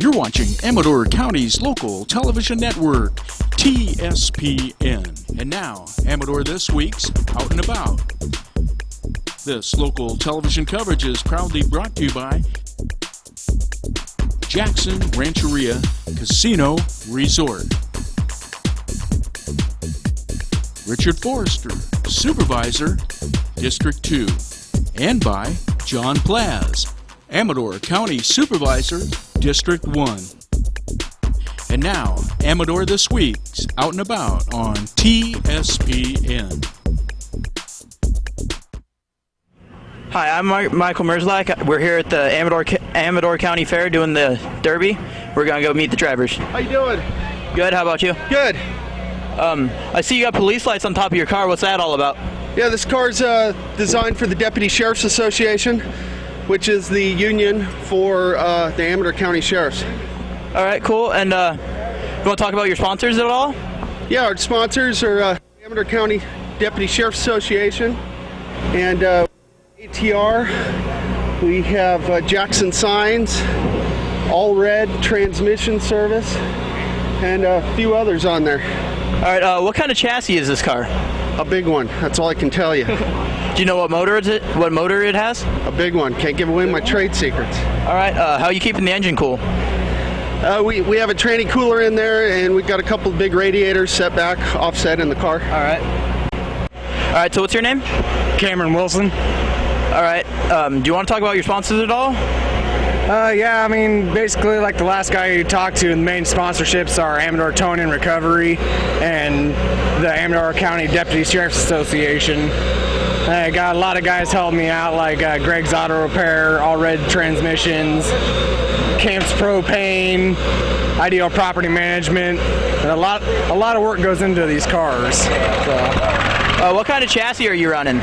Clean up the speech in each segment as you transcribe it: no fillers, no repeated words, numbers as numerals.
You're watching Amador County's local television network, TSPN. And now, Amador This Week's Out and About. This local television coverage is proudly brought to you by Jackson Rancheria Casino Resort. Richard Forrester, Supervisor, District 2. And by John Plaz, Amador County Supervisor, District 1. And now, Amador This Week's Out and About on TSPN. Hi, I'm Michael Merzlak. We're here at the Amador County Fair doing the Derby. We're going to go meet the drivers. How you doing? Good, how about you? Good. I see you got police lights on top of your car. What's that all about? Yeah, this car's designed for the Deputy Sheriff's Association, which is the union for the Amador County Sheriffs. All right, cool. And you want to talk about your sponsors at all? Yeah, our sponsors are Amador County Deputy Sheriff's Association and ATR. We have Jackson Signs, All Red Transmission Service, and a few others on there. All right, what kind of chassis is this car? A big one. That's all I can tell you. Do you know what motor it has? A big one. Can't give away my trade secrets. All right, how are you keeping the engine cool? We have a tranny cooler in there, and we've got a couple of big radiators set back, offset in the car. All right, so what's your name? Cameron Wilson. All right, do you want to talk about your sponsors at all? Yeah, I mean, basically like the last guy you talked to, the main sponsorships are Amador Towing and Recovery and the Amador County Deputy Sheriff's Association. I got a lot of guys helping me out, like Greg's Auto Repair, All Red Transmissions, Camps Propane, Ideal Property Management, and a lot of work goes into these cars. So. What kind of chassis are you running?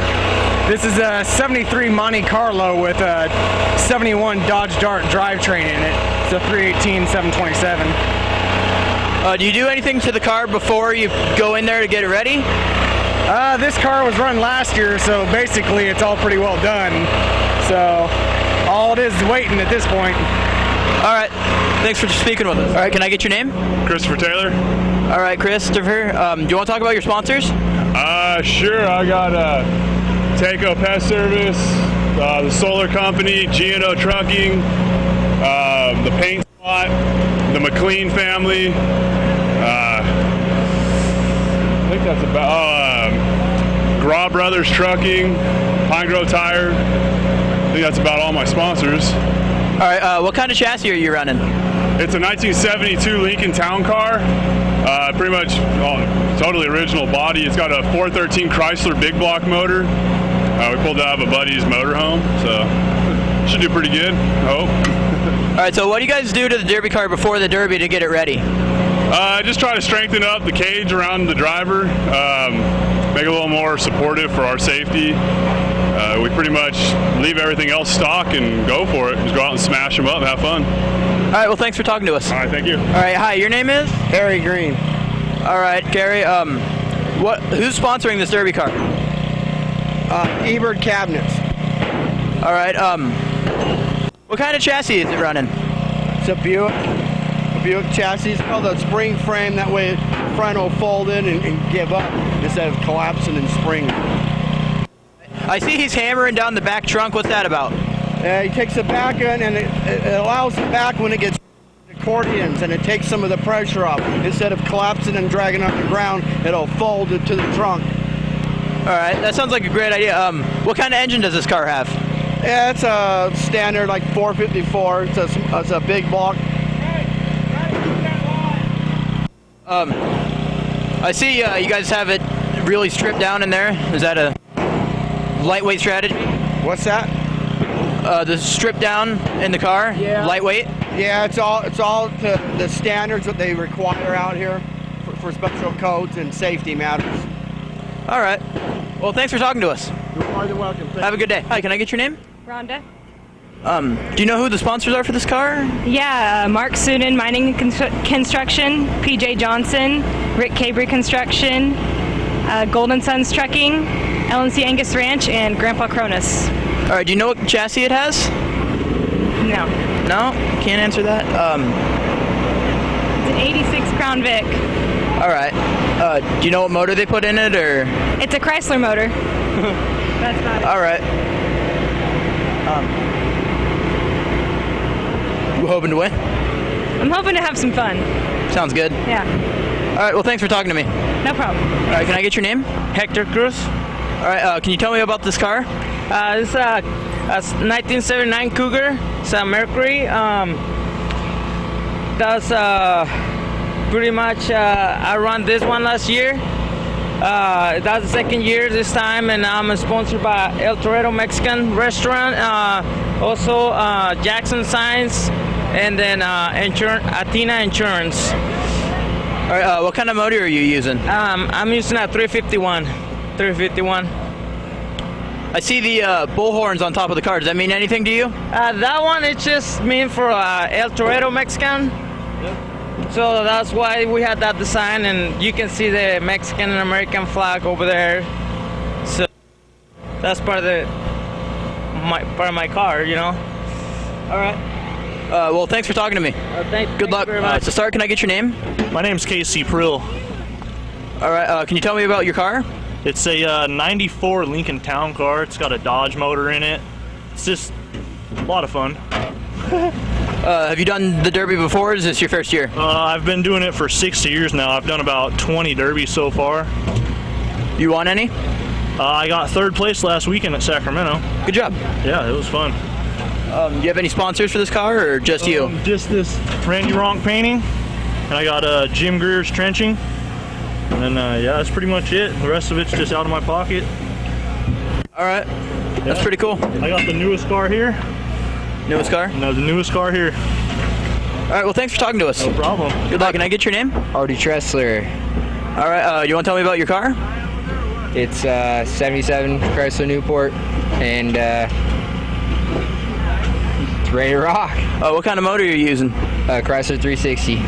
This is a 73 Monte Carlo with a 71 Dodge Dart drivetrain in it. It's a 318 727. Do you do anything to the car before you go in there to get it ready? This car was run last year, so basically it's all pretty well done. So all it is waiting at this point. All right, thanks for speaking with us. All right, can I get your name? Christopher Taylor. All right, Christopher. Do you want to talk about your sponsors? Sure. I got Taco Pest Service, the Solar Company, G&O Trucking, the Paint Spot, the McLean family. I think that's about Graw Brothers Trucking, Pine Grove Tire. I think that's about all my sponsors. All right, what kind of chassis are you running? It's a 1972 Lincoln Town Car. Pretty much totally original body. It's got a 413 Chrysler big block motor. We pulled it out of a buddy's motorhome, so should do pretty good, I hope. All right, so what do you guys do to the Derby car before the Derby to get it ready? Just try to strengthen up the cage around the driver, make it a little more supportive for our safety. We pretty much leave everything else stock and go for it. Just go out and smash them up, have fun. All right, well, thanks for talking to us. All right, thank you. All right, hi, your name is? Harry Green. All right, Gary, who's sponsoring this Derby car? Ebert Cabinets. All right, what kind of chassis is it running? It's a Buick chassis. It's called a spring frame. That way the front will fold in and give up instead of collapsing and springing. I see he's hammering down the back trunk. What's that about? He takes the back in, and it allows the back when it gets accordions, and it takes some of the pressure off. Instead of collapsing and dragging on the ground, it'll fold it to the trunk. All right, that sounds like a great idea. What kind of engine does this car have? Yeah, it's a standard like 454. It's a big block. I see you guys have it really stripped down in there. Is that a lightweight strategy? What's that? The strip down in the car, lightweight? Yeah, it's all to the standards that they require out here for special codes and safety matters. All right. Well, thanks for talking to us. You're more than welcome. Have a good day. Hi, can I get your name? Rhonda. Do you know who the sponsors are for this car? Yeah, Mark Sunan, Mining Construction, PJ Johnson, Rick Cabry Construction, Golden Sons Trucking, LNC Angus Ranch, and Grandpa Cronus. All right, do you know what chassis it has? No. No, can't answer that. It's an 86 Crown Vic. All right. Do you know what motor they put in it, or? It's a Chrysler motor. That's about it. All right. You hoping to win? I'm hoping to have some fun. Sounds good. Yeah, All right. Well, thanks for talking to me. no problem. All right. Can I get your name? Hector Cruz. All right. Can you tell me about this car? This is a 1979 Cougar. It's a Mercury. That's pretty much, I ran this one last year. That's the second year this time, and I'm sponsored by El Torero Mexican Restaurant, also Jackson Signs, and then Athena Insurance. All right. What kind of motor are you using? I'm using a 351. I see the bullhorns on top of the car. Does that mean anything to you? That one is just meant for El Torero Mexican. So that's why we had that design, and you can see the Mexican and American flag over there. So that's part of my car, you know. All right. Well, thanks for talking to me. Good luck. Very much. To start, can I get your name? My name's Casey Prill. All right. Can you tell me about your car? It's a 94 Lincoln Town Car. It's got a Dodge motor in it. It's just a lot of fun. Have you done the Derby before, or is this your first year? I've been doing it for 6 years now. I've done about 20 Derbies so far. You won any? I got third place last weekend at Sacramento. Good job. Yeah, it was fun. Do you have any sponsors for this car, or just you? Just this Randy Ronk painting, and I got Jim Greer's trenching. And then, yeah, that's pretty much it. The rest of it's just out of my pocket. All right. That's pretty cool. I got the newest car here. Newest car? No, the newest car here. All right. Well, thanks for talking to us. No problem. Good luck. Can I get your name? Artie Tressler. All right. You want to tell me about your car? It's 77 Chrysler Newport, and it's ready to rock. What kind of motor are you using? Chrysler 360.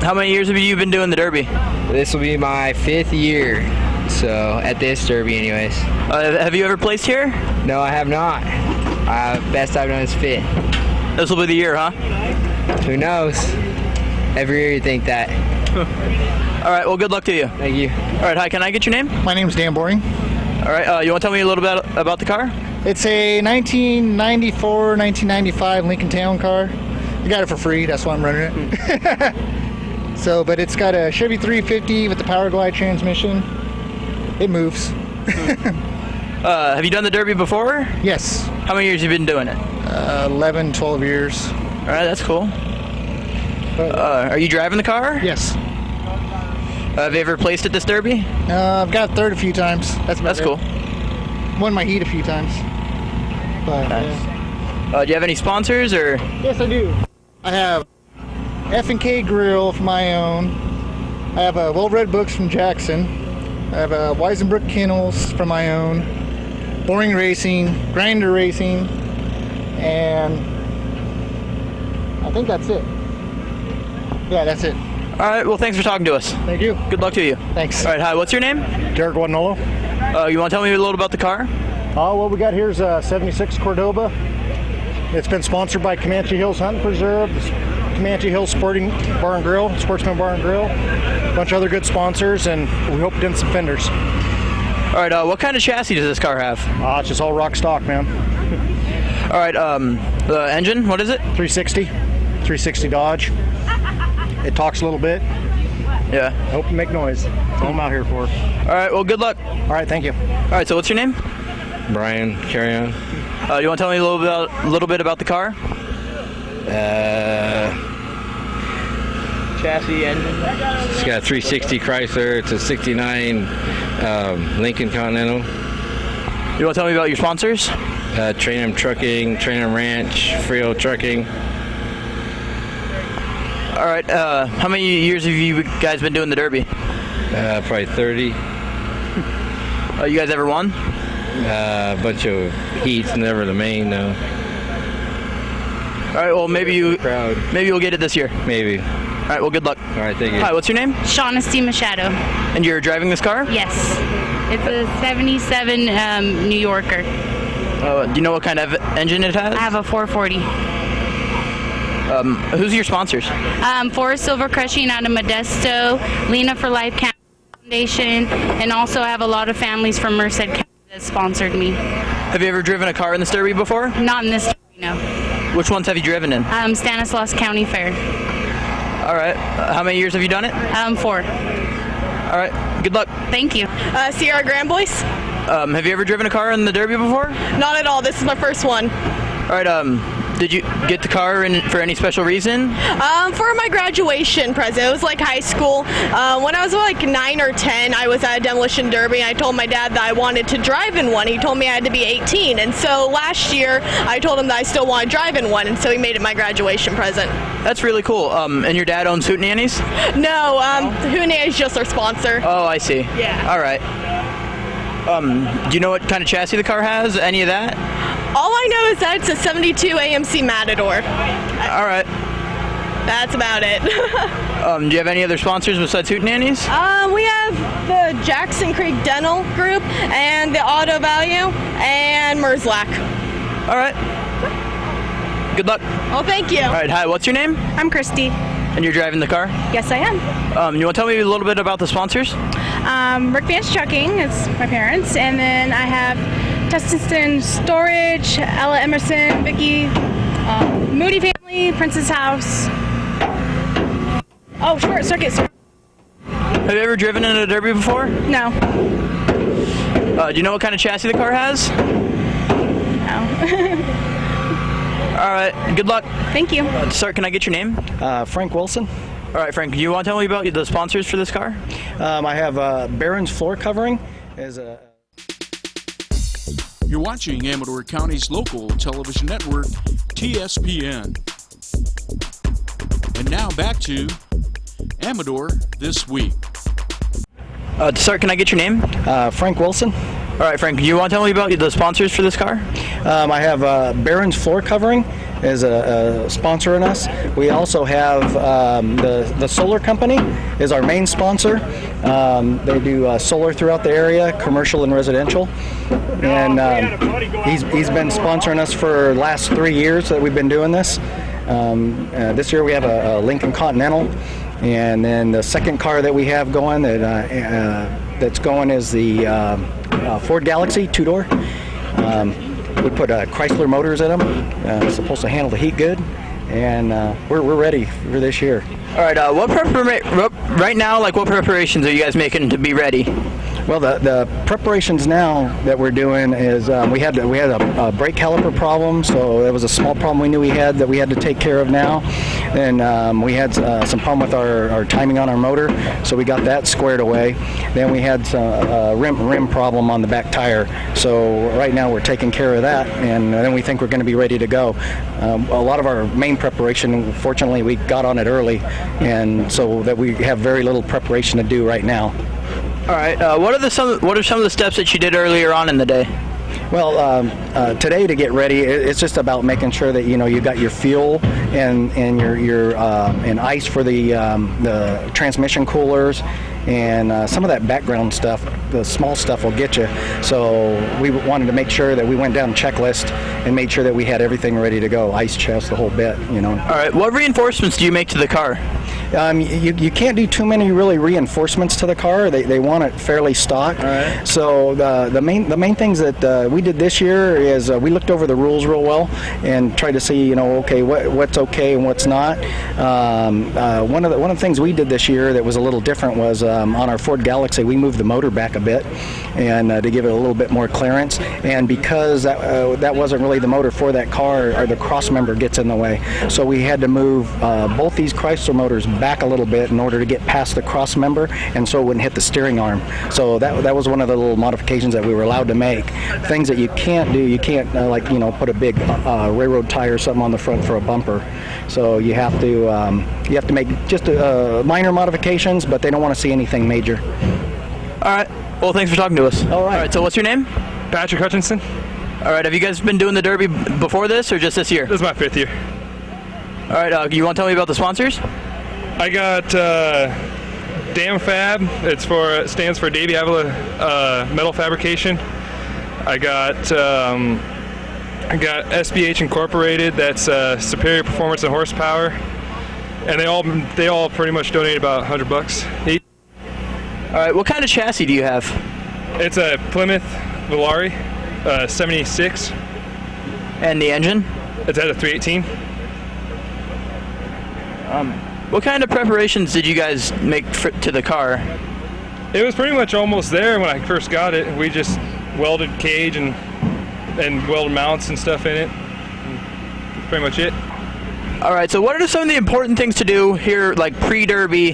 How many years have you been doing the Derby? This will be my 5th year, so at this Derby anyways. Have you ever placed here? No, I have not. Best I've done is 5th. This will be the year, huh? Who knows? Every year you think that. All right. Well, good luck to you. Thank you. All right. Hi. Can I get your name? My name's Dan Boring. All right. You want to tell me a little bit about the car? It's a 1994, 1995 Lincoln Town Car. I got it for free. That's why I'm running it. So, but it's got a Chevy 350 with the Power Glide transmission. It moves. Have you done the Derby before? Yes. How many years have you been doing it? 11, 12 years. All right. That's cool. Are you driving the car? Yes. Have you ever placed at this Derby? I've got third a few times. That's cool. Won my heat a few times. But, Nice. Do you have any sponsors, or? Yes, I do. I have F&K Grill from my own. I have Well Read Books from Jackson. I have Weisenbrook Kennels from my own. Boring Racing, Grinder Racing, and I think that's it. Yeah, that's it. All right. Well, thanks for talking to us. Thank you. Good luck to you. Thanks. All right. Hi. What's your name? Derek Guadagnolo. You want to tell me a little about the car? What we got here is a 76 Cordoba. It's been sponsored by Comanche Hills Hunting Preserve, Comanche Hills Sporting Bar and Grill, Sportsman Bar and Grill, a bunch of other good sponsors, and we hope to do some fenders. All right. What kind of chassis does this car have? It's just all rock stock, man. All right. The engine. What is it? 360 Dodge. It talks a little bit. Yeah. I hope to make noise. That's all I'm out here for. All right. Well, good luck. All right. Thank you. All right. So, what's your name? Brian, carry on. You want to tell me a little bit about the car? Chassis, engine. It's got a 360 Chrysler. It's a 69 Lincoln Continental. You want to tell me about your sponsors? Trainham Trucking, Trainham Ranch, Frio Trucking. All right. How many years have you guys been doing the Derby? Probably 30. You guys ever won? A bunch of heats, never the main though. All right. Well, maybe you'll get it this year. Maybe. All right. Well, good luck. All right, thank you. Hi. What's your name? Shaughnessy Machado. And you're driving this car? Yes. It's a 77 New Yorker. Do you know what kind of engine it has? I have a 440. Who's your sponsors? Forest Silver Crushing out of Modesto, Lena for Life Foundation, and also I have a lot of families from Merced County that sponsored me. Have you ever driven a car in this derby before? Not in this derby, no. Which ones have you driven in? Stanislaus County Fair. All right. How many years have you done it? 4. All right. Good luck. Thank you. Sierra Grand Boys? Have you ever driven a car in the derby before? Not at all. This is my first one. All right. Did you get the car in for any special reason? For my graduation present. It was like high school. When I was like 9 or 10, I was at a demolition derby, and I told my dad that I wanted to drive in one. He told me I had to be 18, and so last year I told him that I still want to drive in one, and so he made it my graduation present. That's really cool. And your dad owns Hootenannies? No, Hootenannies is just our sponsor. Oh, I see. Yeah. All right. Do you know what kind of chassis the car has? Any of that? All I know is that it's a 72 AMC Matador. All right. That's about it. Do you have any other sponsors besides Hootenannies? We have the Jackson Creek Dental Group and the Auto Value and Merzlak. All right. Good luck. Well, thank you. All right. Hi. What's your name? I'm Christy. And you're driving the car? Yes, I am. You want to tell me a little bit about the sponsors? Rick Vance Trucking, it's my parents, and then I have Tustin Storage, Ella Emerson, Vicky, Moody Family, Princess House. Oh, Short Circuit. Have you ever driven in a derby before? No. Do you know what kind of chassis the car has? No. All right. Good luck. Thank you. Sir, can I get your name? Frank Wilson. All right, Frank. Do you want to tell me about the sponsors for this car? I have Barron's floor covering as a. You're watching Amador County's local television network, TSPN. And now back to Amador This Week. Sir, can I get your name? Frank Wilson. All right, Frank. Do you want to tell me about the sponsors for this car? I have Barron's floor covering as a sponsor in us. We also have the solar company is our main sponsor. They do solar throughout the area, commercial and residential. And he's been sponsoring us for the last 3 years that we've been doing this. This year we have a Lincoln Continental, and then the second car that we have going that's going is the Ford Galaxy 2-door. We put Chrysler motors in them. It's supposed to handle the heat good, and we're ready for this year. All right. Right now, what preparations are you guys making to be ready? Well, the preparations now that we're doing is we had a brake caliper problem, so there was a small problem we knew we had that we had to take care of now. And we had some problem with our timing on our motor, so we got that squared away. Then we had some rim problem on the back tire, so right now we're taking care of that, and then we think we're going to be ready to go. A lot of our main preparation, fortunately, we got on it early, and so that we have very little preparation to do right now. All right. What are some of the steps that you did earlier on in the day? Well, today to get ready, it's just about making sure that you got your fuel and your and ice for the transmission coolers, and some of that background stuff, the small stuff will get you. So we wanted to make sure that we went down a checklist and made sure that we had everything ready to go, ice chest, the whole bit. All right. What reinforcements do you make to the car? You can't do too many really reinforcements to the car. They want it fairly stock. All right. So the main things that we did this year is we looked over the rules real well and tried to see okay what's okay and what's not. One of the things we did this year that was a little different was on our Ford Galaxy we moved the motor back a bit and to give it a little bit more clearance, and because that wasn't really the motor for that car, or the cross member gets in the way, so we had to move both these Chrysler motors back a little bit in order to get past the cross member, and so it wouldn't hit the steering arm. So that was one of the little modifications that we were allowed to make. Things that you can't do, you can't put a big railroad tire or something on the front for a bumper. So you have to make just minor modifications, but they don't want to see anything major. All right. Well, thanks for talking to us. All right. So what's your name? Patrick Hutchinson. All right. Have you guys been doing the Derby before this, or just this year? This is my 5th year. All right. You want to tell me about the sponsors? I got Dam Fab. It stands for Davey Avila Metal Fabrication. I got I got SBH Incorporated. That's Superior Performance and Horsepower, and they all pretty much donate about $100 each. All right, what kind of chassis do you have? It's a Plymouth Valari 76. And the engine? It's at a 318. What kind of preparations did you guys make to the car? It was pretty much almost there when I first got it. We just welded cage and welded mounts and stuff in it. That's pretty much it. All right, so what are some of the important things to do here, like pre-derby,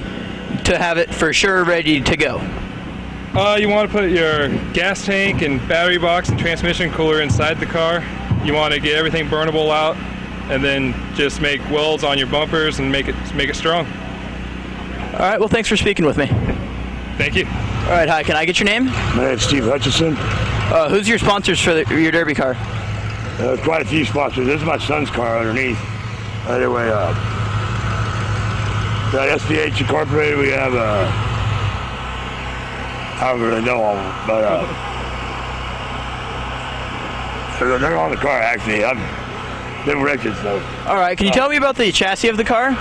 to have it for sure ready to go? You want to put your gas tank and battery box and transmission cooler inside the car. You want to get everything burnable out, and then just make welds on your bumpers and make it strong. All right, well, thanks for speaking with me. Thank you. All right, hi, can I get your name? My name's Steve Hutchison. Who's your sponsors for your derby car? Quite a few sponsors. This is my son's car underneath. Anyway, got SBH Incorporated. We have, I don't really know all of them, but they're on the car, actually. I've been wrecked, so. All right, can you tell me about the chassis of the car?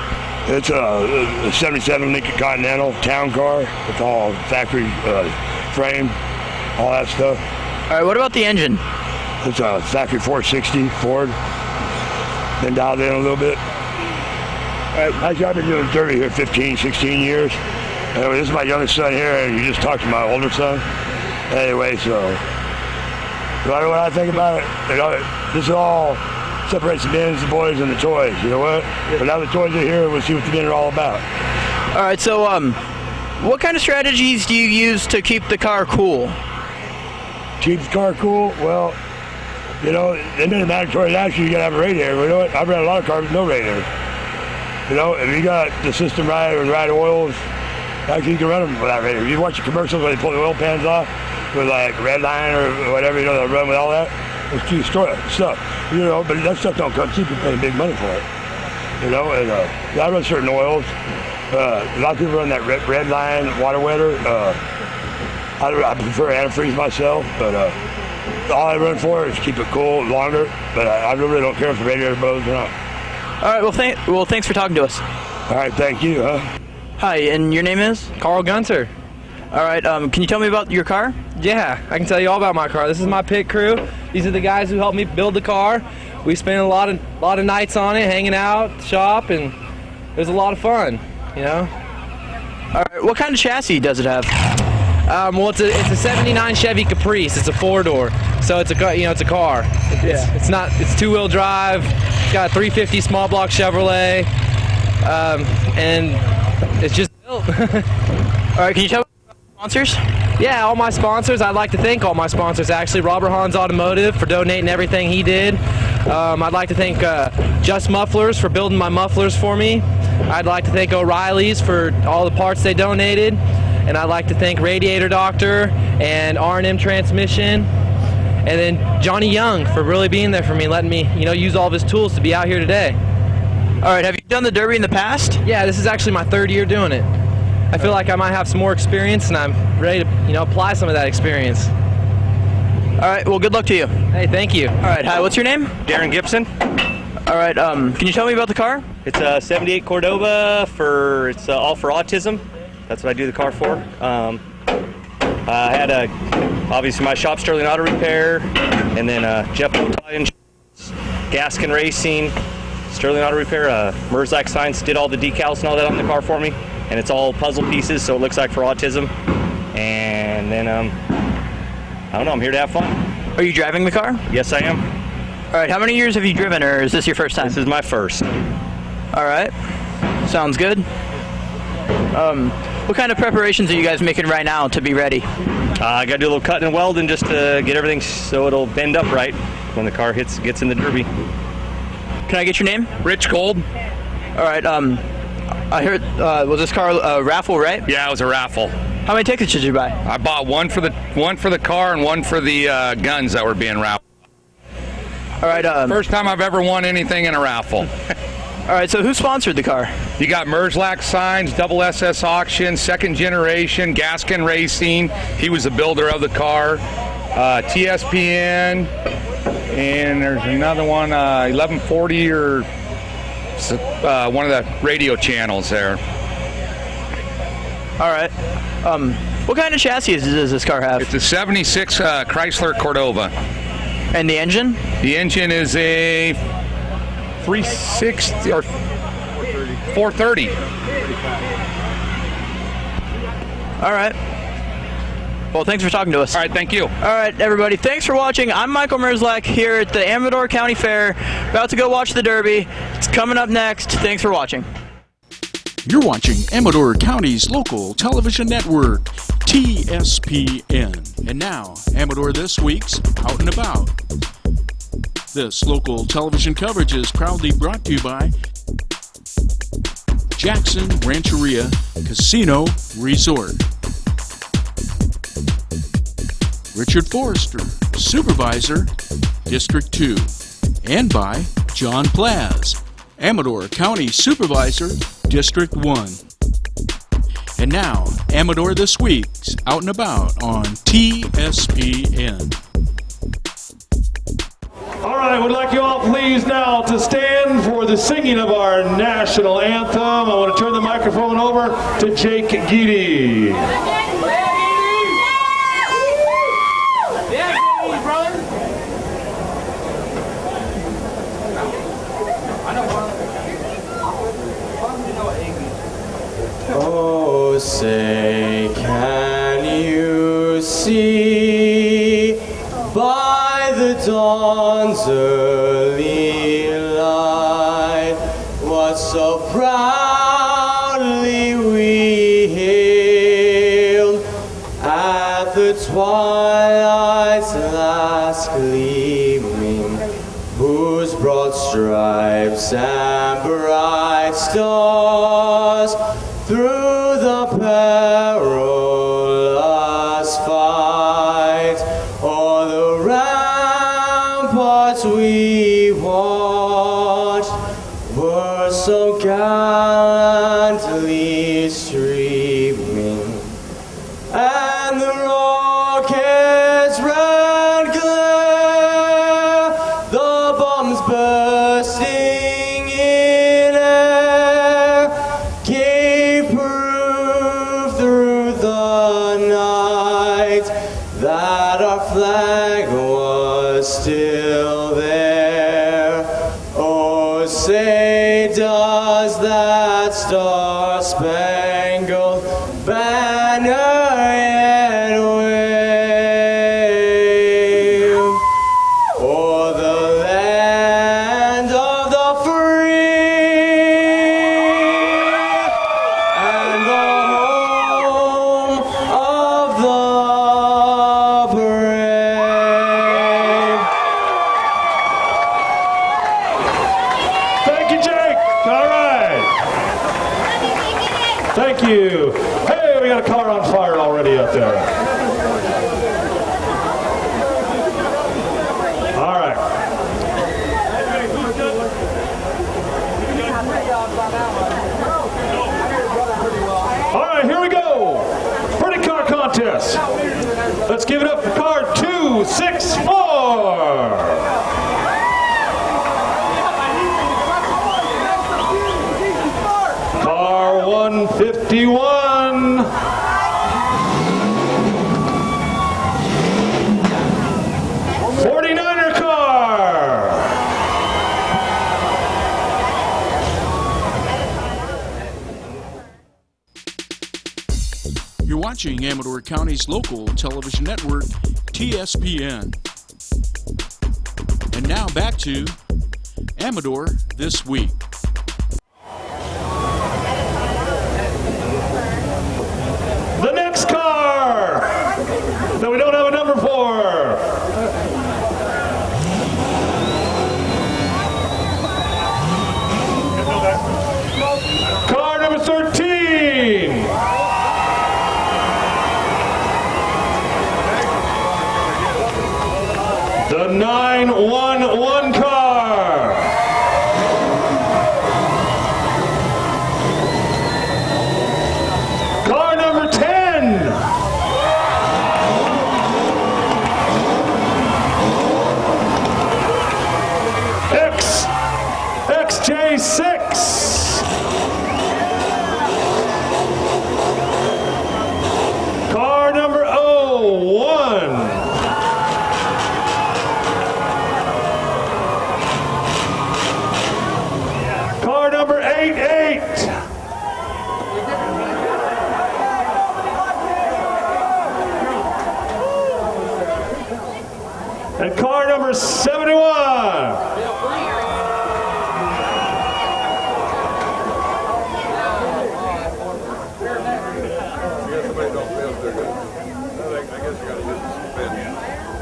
It's a 77 Lincoln Continental town car. It's all factory frame, all that stuff. All right, what about the engine? It's a factory 460 Ford. Been dialed in a little bit. Actually, I've been doing derby here 15, 16 years. Anyway, this is my youngest son here, and you just talked to my older son. Anyway, so what I think about it, you know, this all separates the men, the boys, and the toys. You know what? But now the toys are here, we'll see what the men are all about. All right, so what kind of strategies do you use to keep the car cool? Keep the car cool? Well, you know, it isn't mandatory. Actually, you gotta have a radiator. You know what? I've ran a lot of cars with no radiator. You know, if you got the system right or the right oils, actually you can run them without radiator. You watch the commercials where they pull the oil pans off with like red line or whatever, you know, they'll run with all that. It's too stuff, you know, but that stuff don't come cheap. You're paying big money for it, you know. And I run certain oils. A lot of people run that red line water wetter. I prefer antifreeze myself, but all I run for is keep it cool longer. But I really don't care if the radiator blows or not. All right, well, thanks for talking to us. All right, thank you. Hi, and your name is? Carl Gunter. All right, can you tell me about your car? Yeah, I can tell you all about my car. This is my pit crew. These are the guys who helped me build the car. We spent a lot of nights on it, hanging out, shop, and it was a lot of fun, you know. All right, what kind of chassis does it have? Well, it's a '79 Chevy Caprice. It's a 4-door, so it's a car. It's two-wheel drive. It's got a 350 small block Chevrolet, and it's just built. All right, can you tell me about sponsors? Yeah, all my sponsors. I'd like to thank all my sponsors, actually. Robert Hahn's Automotive for donating everything he did. I'd like to thank Just Mufflers for building my mufflers for me. I'd like to thank O'Reilly's for all the parts they donated. And I'd like to thank Radiator Doctor and R&M Transmission. And then Johnny Young for really being there for me, letting me, use all of his tools to be out here today. All right, have you done the Derby in the past? Yeah, this is actually my 3rd year doing it. I feel like I might have some more experience, and I'm ready to, apply some of that experience. All right, well, good luck to you. Hey, thank you. All right, hi, what's your name? Darren Gibson. All right, can you tell me about the car? It's a 78 Cordova it's all for autism. That's what I do the car for. I had obviously my shop, Sterling Auto Repair, and then Jeff Insurance, Gaskin Racing, Sterling Auto Repair, Merzlak Signs did all the decals and all that on the car for me, and it's all puzzle pieces, so it looks like for autism. And then I don't know, I'm here to have fun. Are you driving the car? Yes, I am. All right, how many years have you driven, or is this your first time? This is my first. All right, sounds good. What kind of preparations are you guys making right now to be ready? I got to do a little cutting and welding just to get everything so it'll bend up right when the car gets in the Derby. Can I get your name? Rich Gold. All right, I heard, was this car a raffle, right? Yeah, it was a raffle. How many tickets did you buy? I bought one for the car and one for the guns that were being raffled. All right. First time I've ever won anything in a raffle. All right, so who sponsored the car? You got Merzlak Signs, Double SS Auction, Second Generation, Gaskin Racing. He was the builder of the car. TSPN, And there's another one, 1140 or one of the radio channels there. All right. What kind of chassis does this car have? It's a 76 Chrysler Cordova. And the engine? The engine is a 360 or 430. All right. Well, thanks for talking to us. All right, thank you. All right, everybody, thanks for watching. I'm Michael Merzlak here at the Amador County Fair. About to go watch the Derby. It's coming up next. Thanks for watching. You're watching Amador County's local television network, TSPN. And now, Amador This Week's Out and About. This local television coverage is proudly brought to you by Jackson Rancheria Casino Resort. Richard Forrester, Supervisor, District 2. And by John Plaz, Amador County Supervisor, District 1. And now, Amador This Week's Out and About on TSPN. All right, would like you all please now to stand for the singing of our national anthem. I want to turn the microphone over to Jake Geedy. Oh, say, can you see by the dawn's early light what so proudly we hailed at the twilight's last gleaming, whose broad stripes and bright stars through the perilous fight o'er the ramparts we watched were so gallantly streaming, and the rocket's red glare, the bombs bursting in air, gave proof through the night that our flag was still there. Oh, say does that star-spangled banner yet wave o'er the land of the free and the home of the brave? Thank you, Jake. All right. Thank you. Hey, we got a car on fire already up there. All right. All right, here we go. Pretty car contest. Let's give it up for car 264. Car 151. '49er car. You're watching Amador County's local television network, TSPN. And now back to Amador This Week. The next car that we don't have a number for. Car number 13. The 911 car. 36. Car number 01. Car number 88. And car number 71.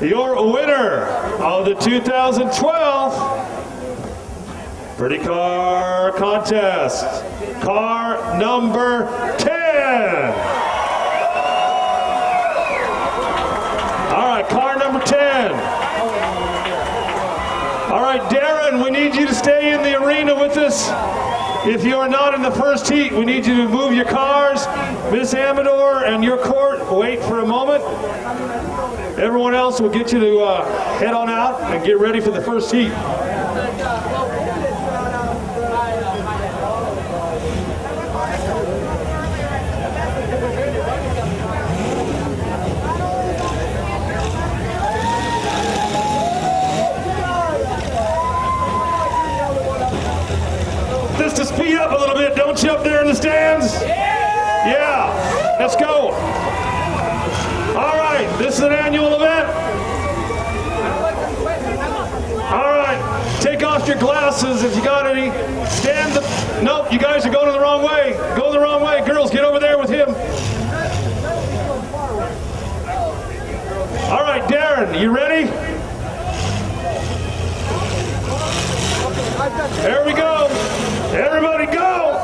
Your winner of the 2012 Pretty Car Contest, car number 10. All right, car number 10. All right, Darren, we need you to stay in the arena with us. If you are not in the first heat, we need you to move your cars. Miss Amador and your court, wait for a moment. Everyone else will get you to head on out and get ready for the first heat. Just to speed up a little bit, don't you up there in the stands? Yeah, let's go. All right, this is an annual event. All right, take off your glasses if you got any. Stand the, nope, you guys are going the wrong way. Go the wrong way. Girls, get over there with him. All right, Darren, you ready? There we go. Everybody go.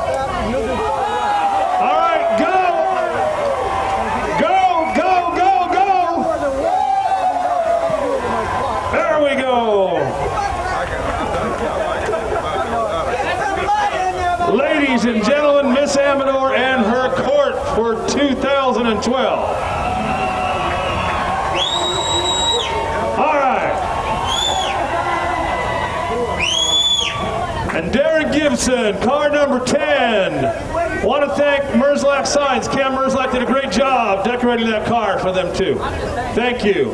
All right, go. Go, go, go, go. There we go. Ladies and gentlemen, Miss Amador and her court for 2012. And Darren Gibson, car number 10. Want to thank Merzlak Signs. Cam Merzlak did a great job decorating that car for them too. Thank you.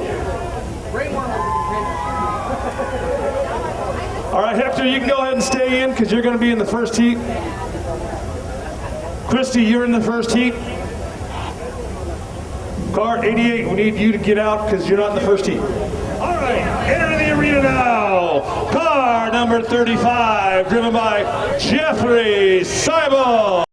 All right, Hector, you can go ahead and stay in because you're going to be in the first heat. Christy, you're in the first heat. Car 88, we need you to get out because you're not in the first heat. All right, enter the arena now. Car number 35, driven by Jeffrey Seibel.